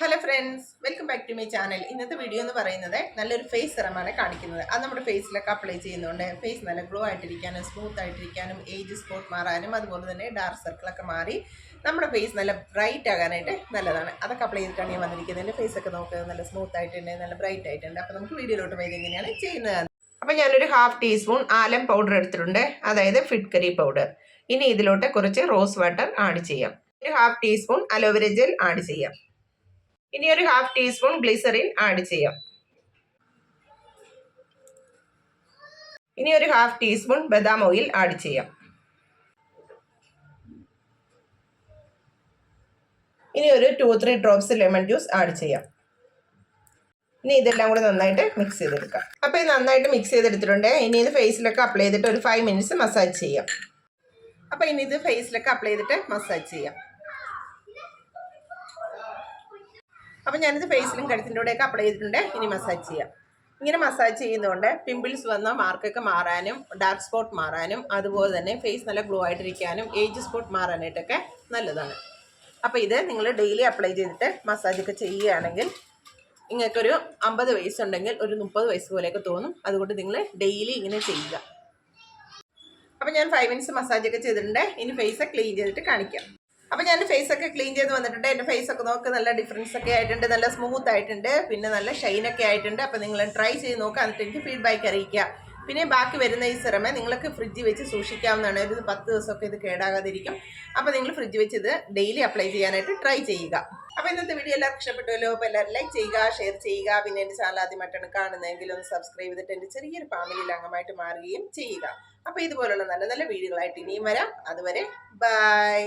Hello friends, welcome back to my channel. ഇന്നത്തെ video എന്ന് പറയുന്നത് നല്ലൊരു ഫേസ് സെറമാണ് കാണിക്കുന്നത്. അത് നമ്മുടെ ഫേസിലൊക്കെ അപ്ലൈ ചെയ്യുന്നുണ്ട് ഫേസ് നല്ല ഗ്ലോ ആയിട്ടിരിക്കാനും സ്മൂത്ത് ആയിട്ടിരിക്കാനും ഏജ് സ്പോട്ട് മാറാനും അതുപോലെ തന്നെ ഡാർക്ക് സർക്കിളൊക്കെ മാറി നമ്മുടെ ഫേസ് നല്ല ബ്രൈറ്റ് ആകാനായിട്ട് നല്ലതാണ്. അതൊക്കെ അപ്ലൈ ചെയ്തിട്ടാണ് ഞാൻ വന്നിരിക്കുന്നത്. എൻ്റെ ഫേസൊക്കെ നോക്കുക നല്ല സ്മൂത്ത് ആയിട്ടുണ്ട്, നല്ല ബ്രൈറ്റ് ആയിട്ടുണ്ട്. അപ്പോൾ നമുക്ക് വീഡിയോയിലോട്ട് പോയത് എങ്ങനെയാണ് ചെയ്യുന്നത്. അപ്പോൾ ഞാനൊരു 1/2 ടീസ്പൂൺ ആലം പൗഡർ എടുത്തിട്ടുണ്ട്, അതായത് ഫിറ്റ്കറി പൗഡർ. ഇനി ഇതിലോട്ട് കുറച്ച് റോസ് വാട്ടർ ആഡ് ചെയ്യാം. ഒരു 1/2 ടീസ്പൂൺ അലോവേര ജെൽ ആഡ് ചെയ്യാം. ഇനി ഒരു 1/2 ടീസ്പൂൺ ഗ്ലിസറിൻ ആഡ് ചെയ്യാം. ഇനി ഒരു 1/2 ടീസ്പൂൺ ബദാം ഓയിൽ ആഡ് ചെയ്യാം. ഇനി ഒരു 2-3 ഡ്രോപ്സ് ലെമൺ ജ്യൂസ് ആഡ് ചെയ്യാം. ഇനി ഇതെല്ലാം കൂടെ നന്നായിട്ട് മിക്സ് ചെയ്തെടുക്കാം. അപ്പോൾ ഇത് നന്നായിട്ട് മിക്സ് ചെയ്തെടുത്തിട്ടുണ്ട്. ഇനി ഇത് ഫേസിലൊക്കെ അപ്ലൈ ചെയ്തിട്ട് ഒരു 5 മിനിറ്റ്സ് മസാജ് ചെയ്യാം. അപ്പോൾ ഇനി ഇത് ഫേസിലൊക്കെ അപ്ലൈ ചെയ്തിട്ട് മസാജ് ചെയ്യാം. അപ്പോൾ ഞാനിത് ഫേസിലും കഴുത്തിൻ്റെ കൂടെയൊക്കെ അപ്ലൈ ചെയ്തിട്ടുണ്ട്. ഇനി മസാജ് ചെയ്യാം. ഇങ്ങനെ മസാജ് ചെയ്യുന്നതുകൊണ്ട് പിമ്പിൾസ് വന്ന മാർക്കൊക്കെ മാറാനും ഡാർക്ക് സ്പോട്ട് മാറാനും അതുപോലെ തന്നെ ഫേസ് നല്ല ഗ്ലോ ആയിട്ടിരിക്കാനും ഏജ് സ്പോട്ട് മാറാനായിട്ടൊക്കെ നല്ലതാണ്. അപ്പോൾ ഇത് നിങ്ങൾ ഡെയിലി അപ്ലൈ ചെയ്തിട്ട് മസാജൊക്കെ ചെയ്യുകയാണെങ്കിൽ നിങ്ങൾക്കൊരു 50 വയസ്സുണ്ടെങ്കിൽ ഒരു 30 വയസ്സ് പോലെയൊക്കെ തോന്നും. അതുകൊണ്ട് നിങ്ങൾ ഡെയിലി ഇങ്ങനെ ചെയ്യുക. അപ്പോൾ ഞാൻ 5 മിനിറ്റ്സ് മസാജൊക്കെ ചെയ്തിട്ടുണ്ട്. ഇനി ഫേസ് ക്ലീൻ ചെയ്തിട്ട് കാണിക്കാം. അപ്പോൾ ഞാൻ ഫേസൊക്കെ ക്ലീൻ ചെയ്ത് വന്നിട്ടുണ്ട്. എൻ്റെ ഫേസൊക്കെ നോക്ക്, നല്ല ഡിഫറൻസ് ഒക്കെ ആയിട്ടുണ്ട്, നല്ല സ്മൂത്ത് ആയിട്ടുണ്ട്, പിന്നെ നല്ല ഷൈനൊക്കെ ആയിട്ടുണ്ട്. അപ്പോൾ നിങ്ങൾ ട്രൈ ചെയ്ത് നോക്കുക, എന്നിട്ട് എനിക്ക് ഫീഡ്ബാക്ക് അറിയിക്കുക. പിന്നെ ബാക്കി വരുന്ന ഈ സിറമേ നിങ്ങൾക്ക് ഫ്രിഡ്ജിൽ വെച്ച് സൂക്ഷിക്കാവുന്നതാണ്. ഒരു 10 ദിവസമൊക്കെ ഇത് കേടാകാതിരിക്കും. അപ്പോൾ നിങ്ങൾ ഫ്രിഡ്ജ് വെച്ച് ഇത് ഡെയിലി അപ്ലൈ ചെയ്യാനായിട്ട് ട്രൈ ചെയ്യുക. അപ്പോൾ ഇന്നത്തെ വീഡിയോ എല്ലാവർക്കും ഇഷ്ടപ്പെട്ടുവല്ലോ. അപ്പോൾ എല്ലാവരും ലൈക്ക് ചെയ്യുക, ഷെയർ ചെയ്യുക. പിന്നെ എൻ്റെ ചാനൽ ആദ്യമായിട്ടാണ് കാണുന്നതെങ്കിൽ ഒന്ന് സബ്സ്ക്രൈബ് ചെയ്തിട്ട് എൻ്റെ ചെറിയൊരു ഫാമിലിയിൽ അംഗമായിട്ട് മാറുകയും ചെയ്യുക. അപ്പോൾ ഇതുപോലുള്ള നല്ല നല്ല വീഡിയോകളായിട്ട് ഇനിയും വരാം. അതുവരെ ബൈ.